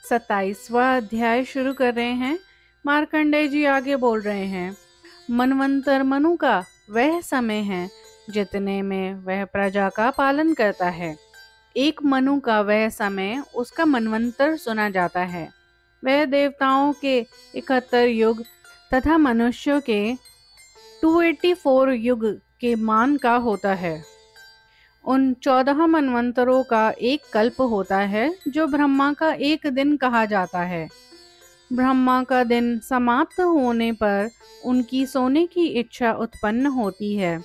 27वां अध्याय शुरू कर रहे हैं। मार्कंडेय जी आगे बोल रहे हैं, मनवंतर मनु का वह समय है जितने में वह प्रजा का पालन करता है। एक मनु का वह समय उसका मनवंतर सुना जाता है। वह देवताओं के 71 युग तथा मनुष्यों के 284 युग के मान का होता है। उन 14 मनवंतरों का एक कल्प होता है, जो ब्रह्मा का एक दिन कहा जाता है। ब्रह्मा का दिन समाप्त होने पर उनकी सोने की इच्छा उत्पन्न होती है।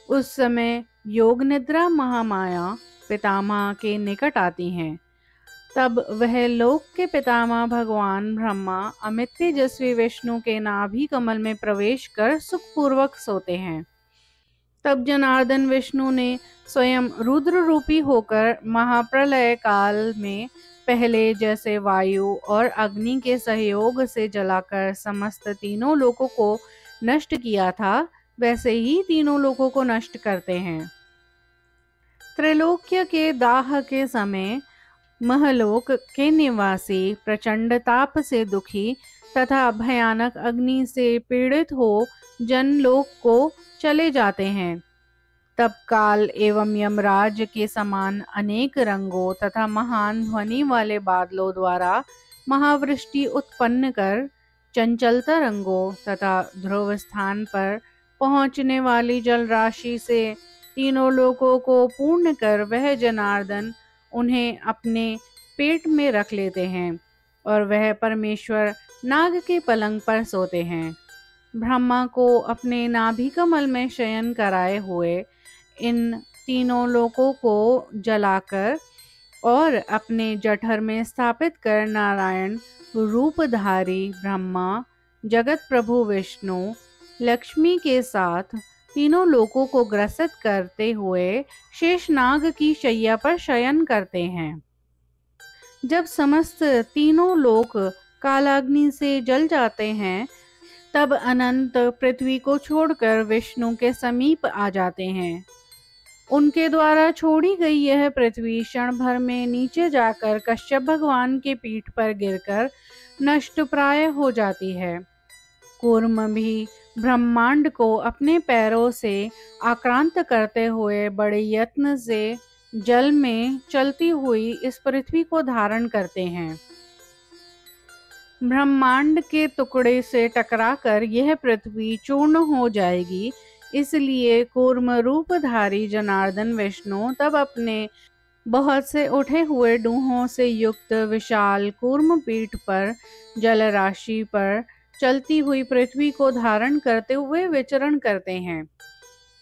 उस समय योग निद्रा महामाया पितामह के निकट आती हैं। तब वह लोक के पितामह भगवान ब्रह्मा अमित तेजस्वी विष्णु के नाभि कमल में प्रवेश कर सुखपूर्वक सोते हैं। तब जनार्दन विष्णु ने स्वयं रुद्र रूपी होकर महाप्रलय काल में पहले जैसे वायु और अग्नि के सहयोग से जलाकर समस्त तीनों लोकों को नष्ट किया था, वैसे ही तीनों लोकों को नष्ट करते हैं। त्रैलोक्य के दाह के समय महलोक के निवासी प्रचंड ताप से दुखी तथा भयानक अग्नि से पीड़ित हो जनलोक को चले जाते हैं। तब काल एवं यमराज के समान अनेक रंगों तथा महान ध्वनि वाले बादलों द्वारा महावृष्टि उत्पन्न कर चंचलता रंगों तथा ध्रुव स्थान पर पहुँचने वाली जल राशि से तीनों लोकों को पूर्ण कर वह जनार्दन उन्हें अपने पेट में रख लेते हैं और वह परमेश्वर नाग के पलंग पर सोते हैं। ब्रह्मा को अपने नाभि कमल में शयन कराए हुए इन तीनों लोकों को जलाकर और अपने जठर में स्थापित कर नारायण रूपधारी ब्रह्मा, जगत प्रभु विष्णु, लक्ष्मी के साथ तीनों लोकों को ग्रसित करते हुए शेषनाग की शैया पर शयन करते हैं। जब समस्त तीनों लोक कालाग्नि से जल जाते हैं, तब अनंत पृथ्वी को छोड़कर विष्णु के समीप आ जाते हैं। उनके द्वारा छोड़ी गई यह पृथ्वी क्षण भर में नीचे जाकर कश्यप भगवान के पीठ पर गिरकर नष्ट प्राय हो जाती है। कूर्म भी ब्रह्मांड को अपने पैरों से आक्रांत करते हुए बड़े यत्न से जल में चलती हुई इस पृथ्वी को धारण करते हैं। ब्रह्मांड के टुकड़े से टकराकर यह पृथ्वी चूर्ण हो जाएगी, इसलिए कूर्म रूपधारी जनार्दन विष्णु तब अपने बहुत से उठे हुए डूहों से युक्त विशाल कूर्म पीठ पर जल राशि पर चलती हुई पृथ्वी को धारण करते हुए विचरण करते हैं।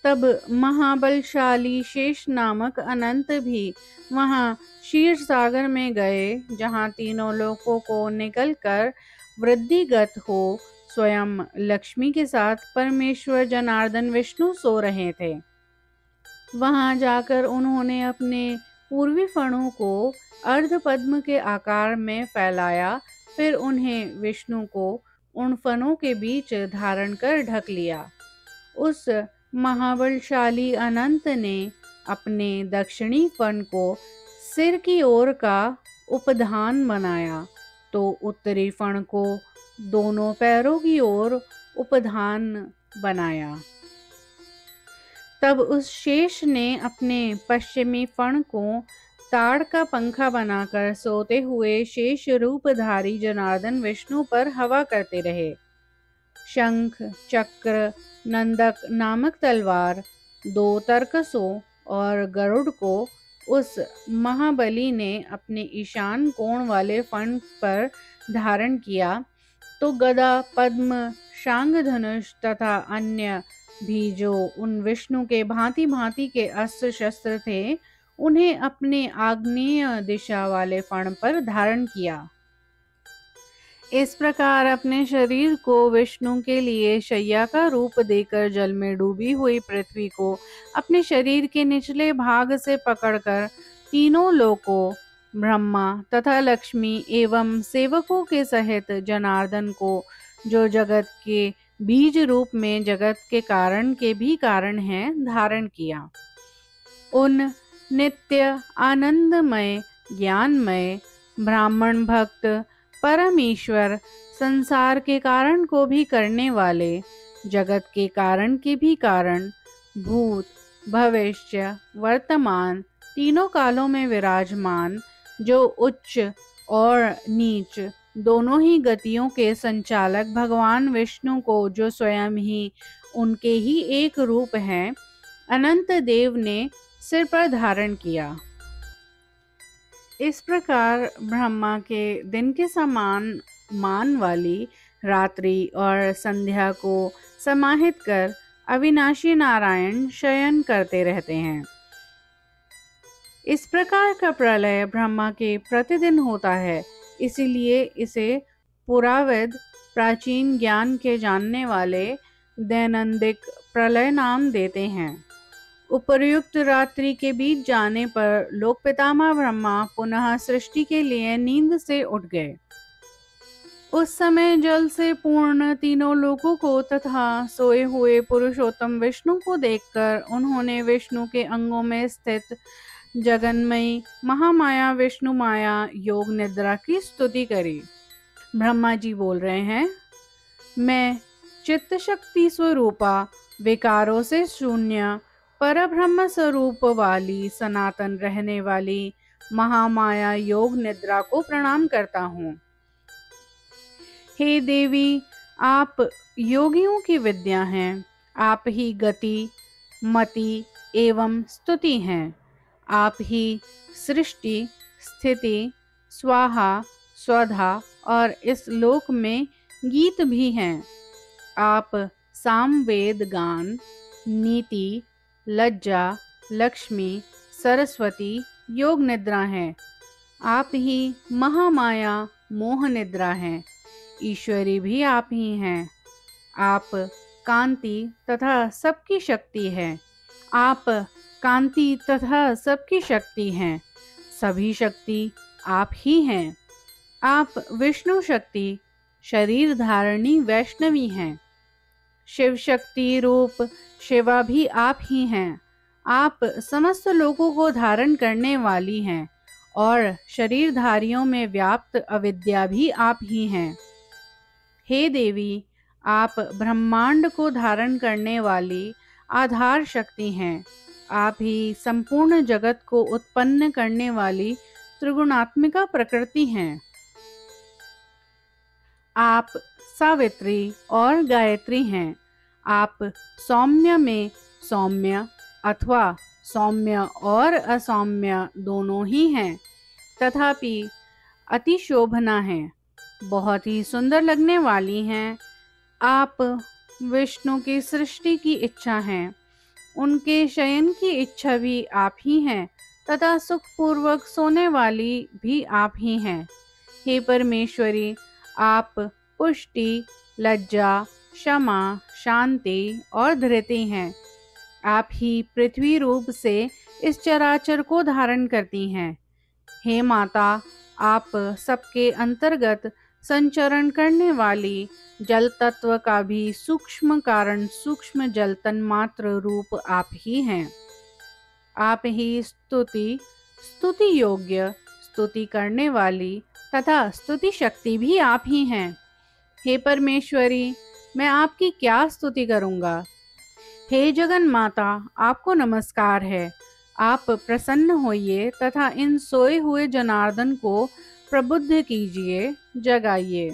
तब महाबलशाली शेष नामक अनंत भी वहां क्षीर सागर में गए, जहां तीनों लोकों को निकलकर वृद्धिगत हो स्वयं लक्ष्मी के साथ परमेश्वर जनार्दन विष्णु सो रहे थे। वहां जाकर उन्होंने अपने पूर्वी फणों को अर्ध पद्म के आकार में फैलाया, फिर उन्हें विष्णु को उन फनों के बीच धारण कर ढक लिया। उस महाबलशाली अनंत ने अपने दक्षिणी फन को सिर की ओर का उपधान बनाया, तो उत्तरी फण को दोनों पैरों की ओर उपधान बनाया। तब उस शेष ने अपने पश्चिमी फण को ताड़ का पंखा बनाकर सोते हुए शेष रूपधारी जनार्दन विष्णु पर हवा करते रहे। शंख, चक्र, नंदक नामक तलवार, 2 तरकसों और गरुड़ को उस महाबली ने अपने ईशान कोण वाले फण पर धारण किया, तो गदा, पद्म, शांग धनुष तथा अन्य भी जो उन विष्णु के भांति भांति के अस्त्र शस्त्र थे, उन्हें अपने आग्नेय दिशा वाले फण पर धारण किया। इस प्रकार अपने शरीर को विष्णु के लिए शैया का रूप देकर जल में डूबी हुई पृथ्वी को अपने शरीर के निचले भाग से पकड़कर तीनों लोकों ब्रह्मा तथा लक्ष्मी एवं सेवकों के सहित जनार्दन को, जो जगत के बीज रूप में जगत के कारण के भी कारण हैं, धारण किया। उन नित्य आनंदमय ज्ञानमय ब्राह्मण भक्त, परमेश्वर, संसार के कारण को भी करने वाले, जगत के कारण के भी कारण, भूत, भविष्य, वर्तमान, तीनों कालों में विराजमान, जो उच्च और नीच दोनों ही गतियों के संचालक भगवान विष्णु को, जो स्वयं ही उनके ही एक रूप हैं, अनंत देव ने सिर पर धारण किया। इस प्रकार ब्रह्मा के दिन के समान मान वाली रात्रि और संध्या को समाहित कर अविनाशी नारायण शयन करते रहते हैं। इस प्रकार का प्रलय ब्रह्मा के प्रतिदिन होता है, इसीलिए इसे पुराविद, प्राचीन ज्ञान के जानने वाले दैनंदिक प्रलय नाम देते हैं। उपर्युक्त रात्रि के बीत जाने पर लोक पितामह ब्रह्मा पुनः सृष्टि के लिए नींद से उठ गए। उस समय जल से पूर्ण तीनों लोकों को तथा सोए हुए पुरुषोत्तम विष्णु को देखकर उन्होंने विष्णु के अंगों में स्थित जगन्मयी महामाया विष्णु माया योग निद्रा की स्तुति करी। ब्रह्मा जी बोल रहे हैं, मैं चित्त शक्ति स्वरूपा, विकारों से शून्य, परब्रह्म स्वरूप वाली, सनातन रहने वाली महामाया योग निद्रा को प्रणाम करता हूँ। हे देवी, आप योगियों की विद्या हैं, आप ही गति, मति एवं स्तुति हैं। आप ही सृष्टि, स्थिति, स्वाहा, स्वधा और इस लोक में गीत भी हैं। आप सामवेद गान, नीति, लज्जा, लक्ष्मी, सरस्वती योग निद्रा हैं। आप ही महामाया मोह निद्रा हैं। ईश्वरी भी आप ही हैं। आप कांति तथा सबकी शक्ति है। आप कांति तथा सबकी शक्ति हैं। सभी शक्ति आप ही हैं। आप विष्णु शक्ति, शरीर धारणी वैष्णवी हैं। शिव शक्ति रूप शिवा भी आप ही हैं। आप समस्त लोगों को धारण करने वाली हैं और शरीरधारियों में व्याप्त अविद्या भी आप ही हैं। हे देवी, आप ब्रह्मांड को धारण करने वाली आधार शक्ति हैं। आप ही संपूर्ण जगत को उत्पन्न करने वाली त्रिगुणात्मिका प्रकृति हैं। आप सावित्री और गायत्री हैं। आप सौम्य में सौम्य अथवा सौम्य और असौम्य दोनों ही हैं, तथापि अति शोभना हैं, बहुत ही सुंदर लगने वाली हैं। आप विष्णु की सृष्टि की इच्छा हैं, उनके शयन की इच्छा भी आप ही हैं तथा सुखपूर्वक सोने वाली भी आप ही हैं। हे परमेश्वरी, आप पुष्टि, लज्जा, क्षमा, शांति और धृति हैं। आप ही पृथ्वी रूप से इस चराचर को धारण करती हैं। हे माता, आप सबके अंतर्गत संचरण करने वाली जल तत्व का भी सूक्ष्म कारण, सूक्ष्म जल तन्मात्र रूप आप ही हैं। आप ही स्तुति योग्य, स्तुति करने वाली तथा स्तुति शक्ति भी आप ही हैं। हे परमेश्वरी, मैं आपकी क्या स्तुति करूंगा। हे जगन माता, आपको नमस्कार है। आप प्रसन्न होइए तथा इन सोए हुए जनार्दन को प्रबुद्ध कीजिए, जगाइए।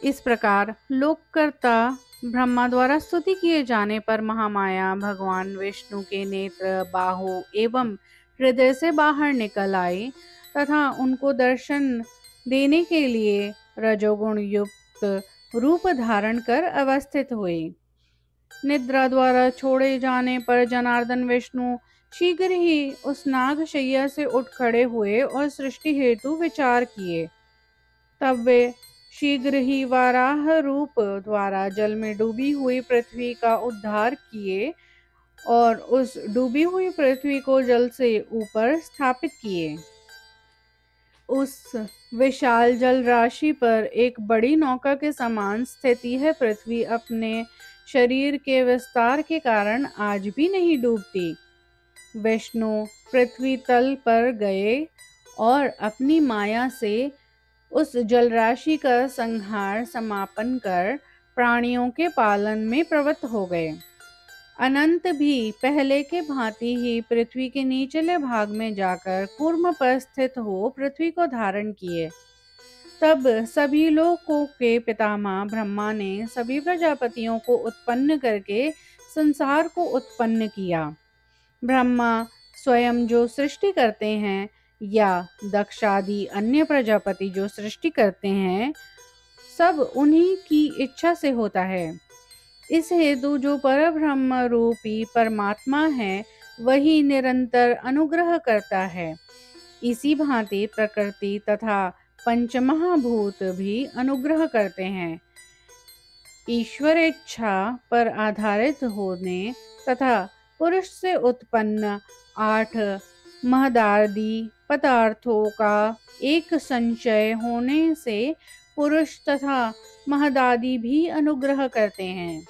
इस प्रकार लोककर्ता ब्रह्मा द्वारा स्तुति किए जाने पर महामाया भगवान विष्णु के नेत्र, बाहु एवं हृदय से बाहर निकल आई तथा उनको दर्शन देने के लिए रजोगुण युक्त रूप धारण कर अवस्थित हुई। निद्रा द्वारा छोड़े जाने पर जनार्दन विष्णु शीघ्र ही उस नागशैया से उठ खड़े हुए और सृष्टि हेतु विचार किए। तब वे शीघ्र ही वाराह रूप द्वारा जल में डूबी हुई पृथ्वी का उद्धार किए और उस डूबी हुई पृथ्वी को जल से ऊपर स्थापित किए। उस विशाल जल राशि पर एक बड़ी नौका के समान स्थिति है पृथ्वी अपने शरीर के विस्तार के कारण आज भी नहीं डूबती। विष्णु पृथ्वी तल पर गए और अपनी माया से उस जलराशि का संहार समापन कर प्राणियों के पालन में प्रवृत्त हो गए। अनंत भी पहले के भांति ही पृथ्वी के निचले भाग में जाकर कूर्म पर स्थित हो पृथ्वी को धारण किए। तब सभी लोकों के पितामह ब्रह्मा ने सभी प्रजापतियों को उत्पन्न करके संसार को उत्पन्न किया। ब्रह्मा स्वयं जो सृष्टि करते हैं या दक्षादि अन्य प्रजापति जो सृष्टि करते हैं, सब उन्हीं की इच्छा से होता है। इस हेतु जो परब्रह्म रूपी परमात्मा है वही निरंतर अनुग्रह करता है। इसी भांति प्रकृति तथा पंचमहाभूत भी अनुग्रह करते हैं। ईश्वर इच्छा पर आधारित होने तथा पुरुष से उत्पन्न 8 महदादि पदार्थों का एक संचय होने से पुरुष तथा महदादि भी अनुग्रह करते हैं।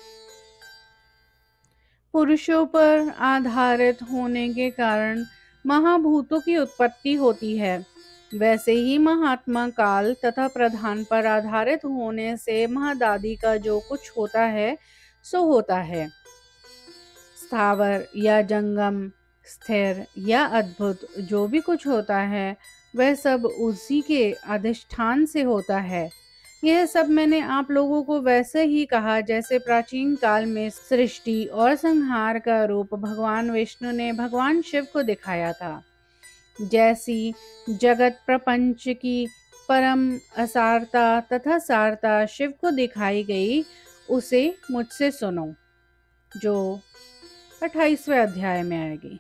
पुरुषों पर आधारित होने के कारण महाभूतों की उत्पत्ति होती है। वैसे ही महात्मा काल तथा प्रधान पर आधारित होने से महदादि का जो कुछ होता है सो होता है। स्थावर या जंगम, स्थिर या अद्भुत जो भी कुछ होता है वह सब उसी के अधिष्ठान से होता है। यह सब मैंने आप लोगों को वैसे ही कहा जैसे प्राचीन काल में सृष्टि और संहार का रूप भगवान विष्णु ने भगवान शिव को दिखाया था। जैसी जगत प्रपंच की परम असारता तथा सारता शिव को दिखाई गई, उसे मुझसे सुनो, जो 28वें अध्याय में आएगी।